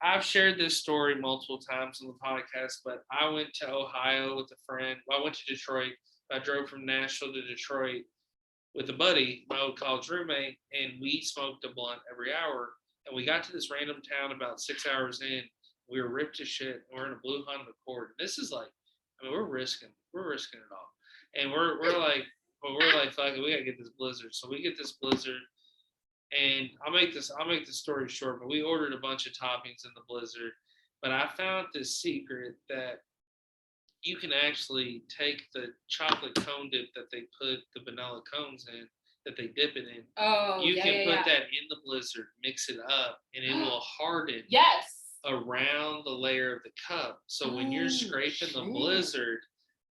I've shared this story multiple times on the podcast, but I went to Ohio with a friend. Well, I went to Detroit. I drove from Nashville to Detroit with a buddy, my old college roommate, and we smoked a blunt every hour. And we got to this random town about 6 hours in. We were ripped to shit, and we're in a blue Honda Accord. This is like, I mean, we're risking it all. And we're like, fuck it, we gotta get this Blizzard. So we get this Blizzard, and I'll make this story short, but we ordered a bunch of toppings in the Blizzard. But I found this secret that you can actually take the chocolate cone dip that they put the vanilla cones in, that they dip it in. Oh, you can put that in the Blizzard, mix it up, and it will harden. Yes. Around the layer of the cup. So when you're scraping the Blizzard,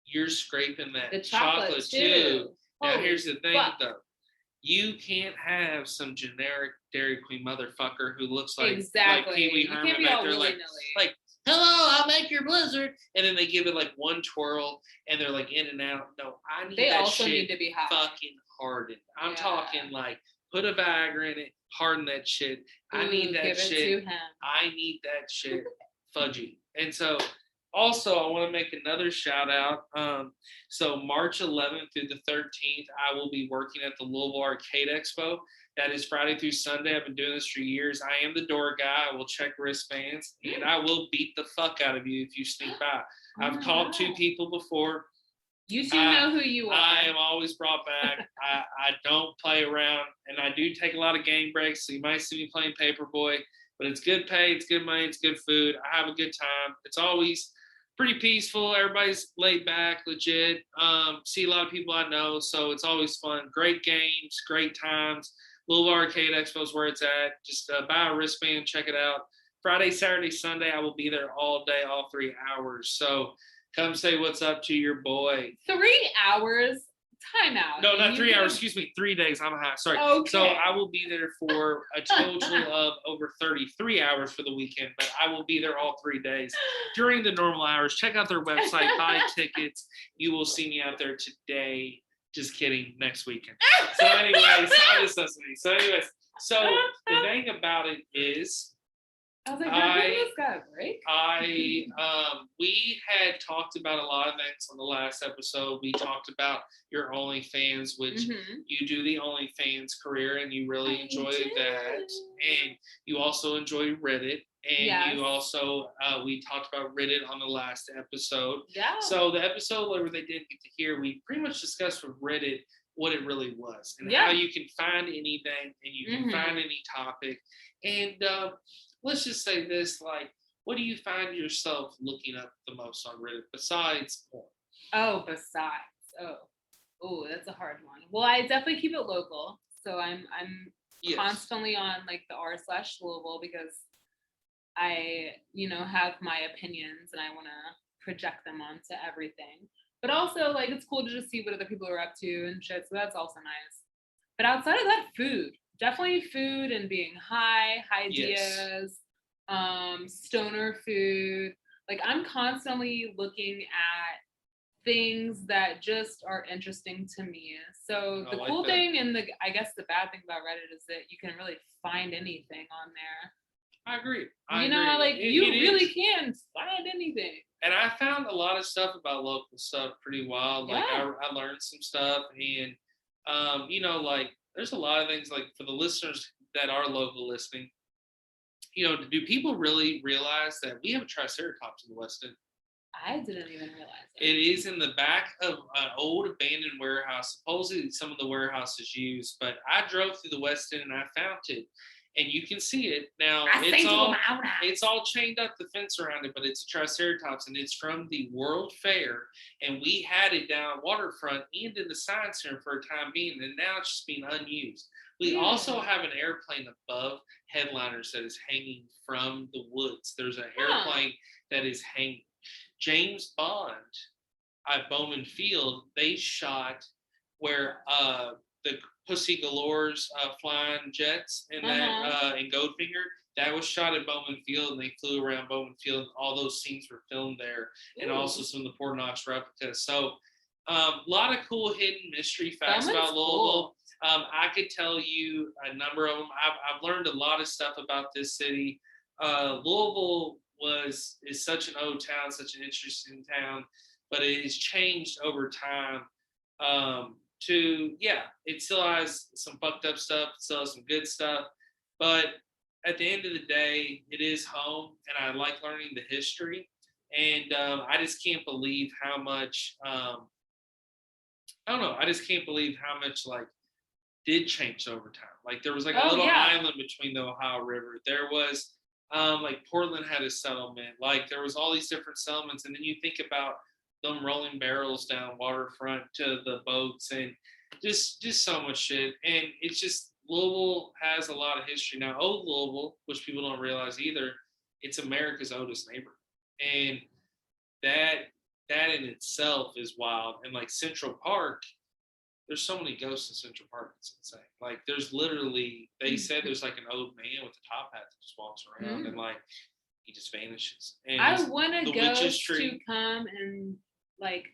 you're scraping that the chocolate too. Now here's the thing though. You can't have some generic Dairy Queen motherfucker who looks like Pee Wee Herman back there, like, hello, I'll make your Blizzard, and then they give it like one twirl, and they're like in and out. No, I need that shit need to be fucking hardened. I'm talking like put a Viagra in it, harden that shit. I need that shit. I need that shit fudgy. And so Also, I want to make another shout out. So March 11th through the 13th, I will be working at the Louisville Arcade Expo. That is Friday through Sunday. I've been doing this for years. I am the door guy. I will check wristbands, and I will beat the fuck out of you if you sneak by. I've called 2 people before. You two know who you are. I am always brought back. I don't play around, and I do take a lot of game breaks, so you might see me playing Paperboy, but it's good pay, it's good money, it's good food. I have a good time. It's always pretty peaceful. Everybody's laid back, legit. See a lot of people I know, so it's always fun. Great games, great times. Louisville Arcade Expo is where it's at. Just buy a wristband, check it out. Friday, Saturday, Sunday, I will be there all day, all 3 hours. So come say what's up to your boy. 3 hours? Time out. No, not 3 hours. Excuse me. 3 days. I'm high. Sorry. Okay. So I will be there for a total of over 33 hours for the weekend, but I will be there all 3 days during the normal hours. Check out their website, buy tickets. You will see me out there today. Just kidding. Next weekend. So anyways, so the thing about it is, I was like, you're giving this guy a break? We had talked about a lot of things on the last episode. We talked about your OnlyFans, which you do the OnlyFans career, and you really enjoy that. And you also enjoy Reddit. And you also, we talked about Reddit on the last episode. Yeah. So the episode where they didn't get to hear, we pretty much discussed with Reddit what it really was and how you can find anything and you can find any topic. And let's just say this, like, what do you find yourself looking up the most on Reddit besides porn? Oh, that's a hard one. Well, I definitely keep it local. So I'm constantly on like the r/Louisville because I, have my opinions and I want to project them onto everything. But also, like, it's cool to just see what other people are up to and shit. So that's also nice. But outside of that, food. Definitely food and being high ideas, stoner food. Like, I'm constantly looking at things that just are interesting to me. So the cool thing and I guess the bad thing about Reddit is that you can really find anything on there. I agree. You really can find anything. And I found a lot of stuff about local stuff pretty wild. Like I learned some stuff, and there's a lot of things like for the listeners that are local listening. Do people really realize that we have a Triceratops in the West End? I didn't even realize it. It is in the back of an old abandoned warehouse. Supposedly some of the warehouse is used, but I drove through the West End and I found it. And you can see it now. It's all chained up, the fence around it, but it's a Triceratops, and it's from the World Fair. And we had it down waterfront and in the Science Center for a time being, and now it's just being unused. We also have an airplane above Headliners that is hanging from the woods. There's an airplane that is hanging. James Bond at Bowman Field, they shot where the Pussy Galore's flying jets and that in Goldfinger, that was shot at Bowman Field, and they flew around Bowman Field. All those scenes were filmed there, and also some of the Port Knox replicas. So a lot of cool hidden mystery facts about Louisville. Cool. I could tell you a number of them. I've learned a lot of stuff about this city. Louisville is such an old town, such an interesting town, but it has changed over time. It still has some fucked up stuff, it still has some good stuff, but at the end of the day, it is home, and I like learning the history, and I just can't believe how much, I just can't believe how much, like, did change over time. Like, there was, like, a little island between the Ohio River. There was, like, Portland had a settlement. Like, there was all these different settlements, and then you think about them rolling barrels down waterfront to the boats and just so much shit. And it's just, Louisville has a lot of history. Now, old Louisville, which people don't realize either, it's America's oldest neighborhood. And that in itself is wild. And like Central Park, there's so many ghosts in Central Park, it's insane. Like, there's literally, they said there's like an old man with a top hat that just walks around and like, he just vanishes. And I want a ghost to come and like.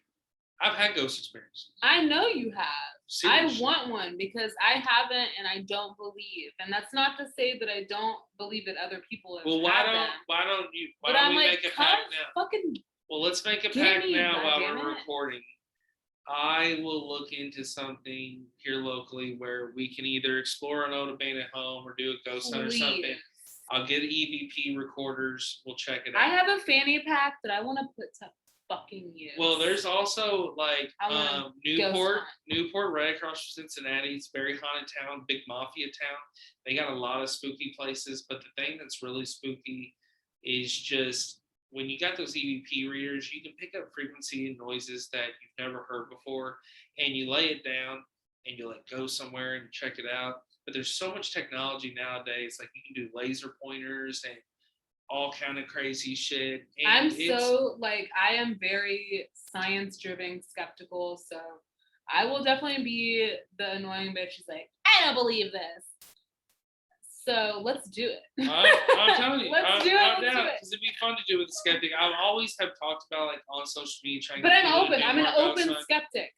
I've had ghost experiences. I know you have. Seriously. I want one because I haven't, and I don't believe. And that's not to say that I don't believe that other people have had them. Why don't we make a pact now? let's make a pact now while we're recording. I will look into something here locally where we can either explore an old abandoned home or do a ghost hunt or something. I'll get EVP recorders. We'll check it out. I have a fanny pack that I want to put to fucking use. Well, there's also like Newport, right across from Cincinnati. It's a very haunted town, big mafia town. They got a lot of spooky places, but the thing that's really spooky is just when you got those EVP readers, you can pick up frequency and noises that you've never heard before, and you lay it down and you like go somewhere and check it out. But there's so much technology nowadays, like you can do laser pointers and all kind of crazy shit. And I am very science-driven, skeptical, so I will definitely be the annoying bitch who's like, I don't believe this. So let's do it. I'm telling you, let's do it. Because it'd be fun to do with a skeptic. I always have talked about like on social media trying. But I'm open. I'm an open skeptic.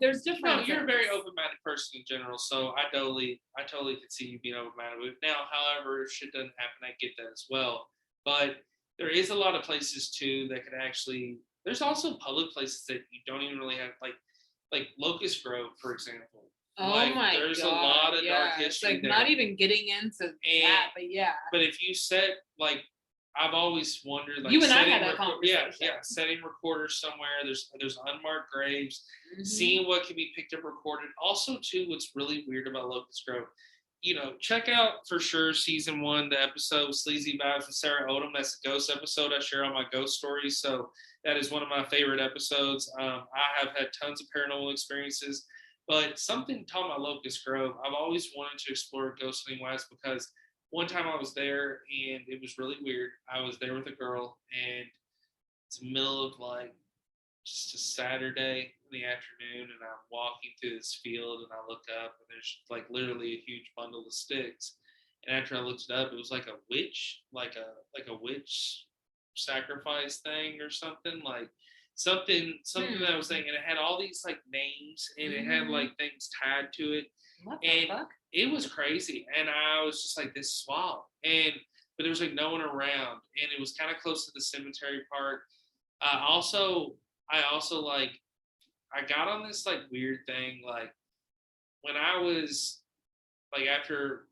There's different. No, you're a very open-minded person in general. So I totally could see you being open-minded. Now, however, if shit doesn't happen, I get that as well. But there is a lot of places too that could actually. There's also public places that you don't even really have, like Locust Grove, for example. Oh my god! There's a lot of dark history. Like there. Not even getting into that, but yeah. But if you set like, I've always wondered like you and I had that conversation. Yeah, setting recorders somewhere. There's unmarked graves, seeing what can be picked up recorded. Also, too, what's really weird about Locust Grove, check out for sure season 1, the episode Sleazy Vibes with Sarah Odom. That's a ghost episode I share on my ghost stories. So that is one of my favorite episodes. I have had tons of paranormal experiences. But something talking about Locust Grove, I've always wanted to explore ghost hunting wise because one time I was there and it was really weird. I was there with a girl and it's the middle of like just a Saturday in the afternoon and I'm walking through this field and I look up and there's like literally a huge bundle of sticks. And after I looked it up, it was like a witch, like a witch sacrifice thing or something like. Something that I was saying, and it had all these like names, and it had like things tied to it, it was crazy. And I was just like, "This is wild." But there was like no one around, and it was kind of close to the cemetery part. I also like, I got on this like weird thing, like when I was like after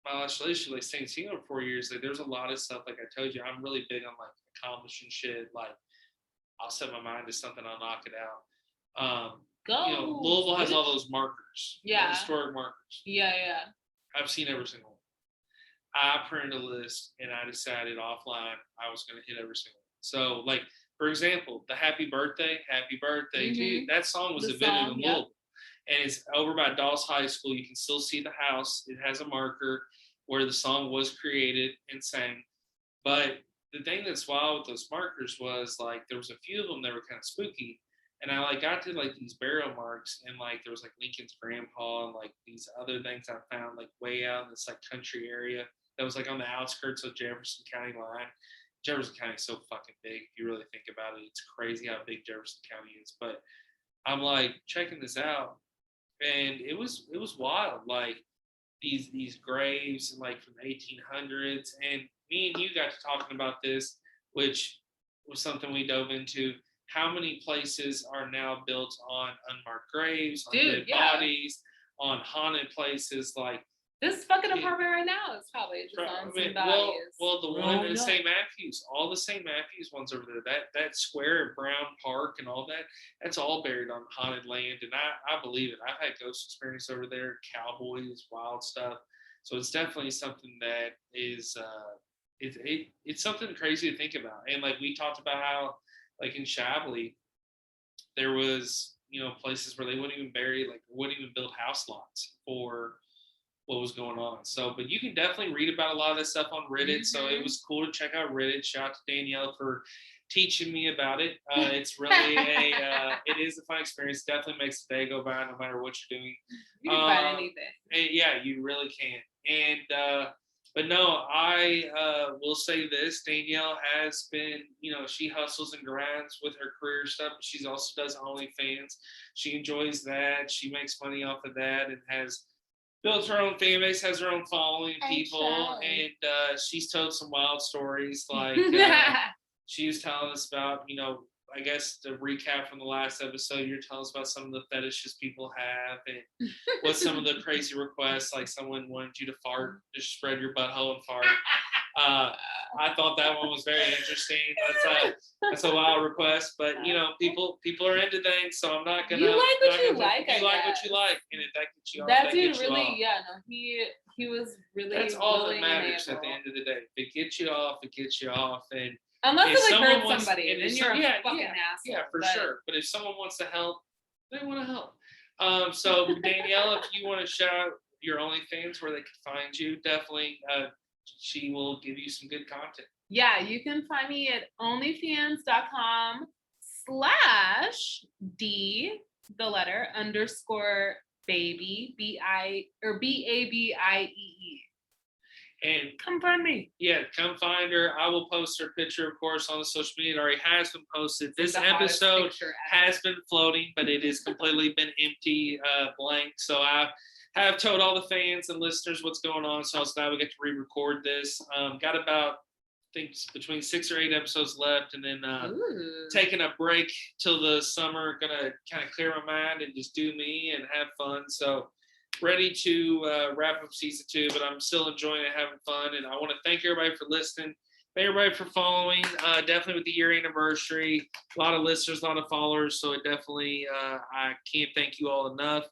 my last relationship, like staying single for 4 years, like there's a lot of stuff. Like I told you, I'm really big on like accomplishing shit, like. I'll set my mind to something, I'll knock it out. Louisville has all those markers. Yeah. Historic markers. Yeah. I've seen every single one. I printed a list and I decided offline I was going to hit every single one. So, like, for example, the Happy Birthday to you. That song was invented in Louisville. And it's over by Dawes High School. You can still see the house. It has a marker where the song was created and sang. But the thing that's wild with those markers was like there was a few of them that were kind of spooky, and I like got to like these burial marks and like there was like Lincoln's grandpa and like these other things I found like way out in this like country area that was like on the outskirts of Jefferson County line. Jefferson County is so fucking big if you really think about it. It's crazy how big Jefferson County is. But I'm like checking this out, and it was wild. Like these graves and like from the 1800s and. Me and you got to talking about this, which was something we dove into. How many places are now built on unmarked graves, on dead bodies, on haunted places? Like this fucking apartment right now is probably just on some bodies. Well, the one in St. Matthews, all the St. Matthews ones over there, that square at Brown Park and all that, that's all buried on haunted land. And I believe it. I've had ghost experience over there, cowboys, wild stuff. So it's definitely something that is. It's something crazy to think about. And like we talked about how like in Chablis there was places where they wouldn't even build house lots for what was going on. So but you can definitely read about a lot of this stuff on Reddit. So it was cool to check out Reddit. Shout out to Danielle for teaching me about it. It's really it is a fun experience. Definitely makes the day go by no matter what you're doing. You can find anything. Yeah, you really can. And but no, I will say this. Danielle has been, she hustles and grinds with her career stuff. She also does OnlyFans. She enjoys that. She makes money off of that and has built her own fan base, has her own following people. And she's told some wild stories. Like she was telling us about, I guess the recap from the last episode, you're telling us about some of the fetishes people have and what some of the crazy requests, like someone wanted you to fart, just spread your butthole and fart. I thought that one was very interesting. That's a wild request, but people are into things, so I'm not gonna. You like what you like. You like what you like, and if that gets you off, that dude really, he was really. That's all that matters at the end of the day. If it gets you off, it gets you off, and unless it like hurts somebody, then you're a fucking asshole. Yeah, for sure. But if someone wants to help, they want to help. So Danielle, if you want to shout out your OnlyFans where they can find you, definitely. She will give you some good content. Yeah, you can find me at onlyfans.com/D, the letter _ baby, BABIEE. And come find me. Yeah, come find her. I will post her picture, of course, on the social media. It already has been posted. This episode has been floating, but it has completely been empty, blank. So I have told all the fans and listeners what's going on. So I was glad we get to re-record this. Got about, I think, between 6 or 8 episodes left, and then taking a break till the summer. Gonna kind of clear my mind and just do me and have fun. So ready to wrap up season 2, but I'm still enjoying it, having fun. And I want to thank everybody for listening. Thank everybody for following. Definitely with the year anniversary, a lot of listeners, a lot of followers. So it definitely, I can't thank you all enough.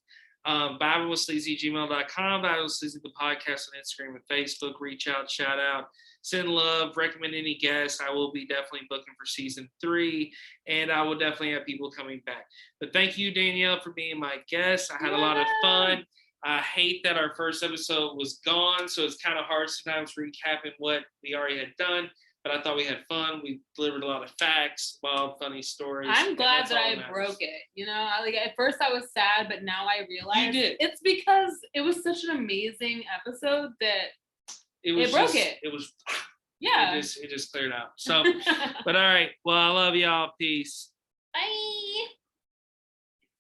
VibingWithSleazy@gmail.com. Vibing with Sleazy, the podcast on Instagram and Facebook. Reach out, shout out, send love, recommend any guests. I will be definitely booking for season 3, and I will definitely have people coming back. But thank you, Danielle, for being my guest. I had a lot of fun. I hate that our first episode was gone, so it's kind of hard sometimes recapping what we already had done. But I thought we had fun. We delivered a lot of facts, wild, funny stories. I'm glad that I broke it. At first I was sad, but now I realize it's because it was such an amazing episode that it broke it. It was, yeah. It just cleared out. So, but all right. Well, I love y'all. Peace. Bye.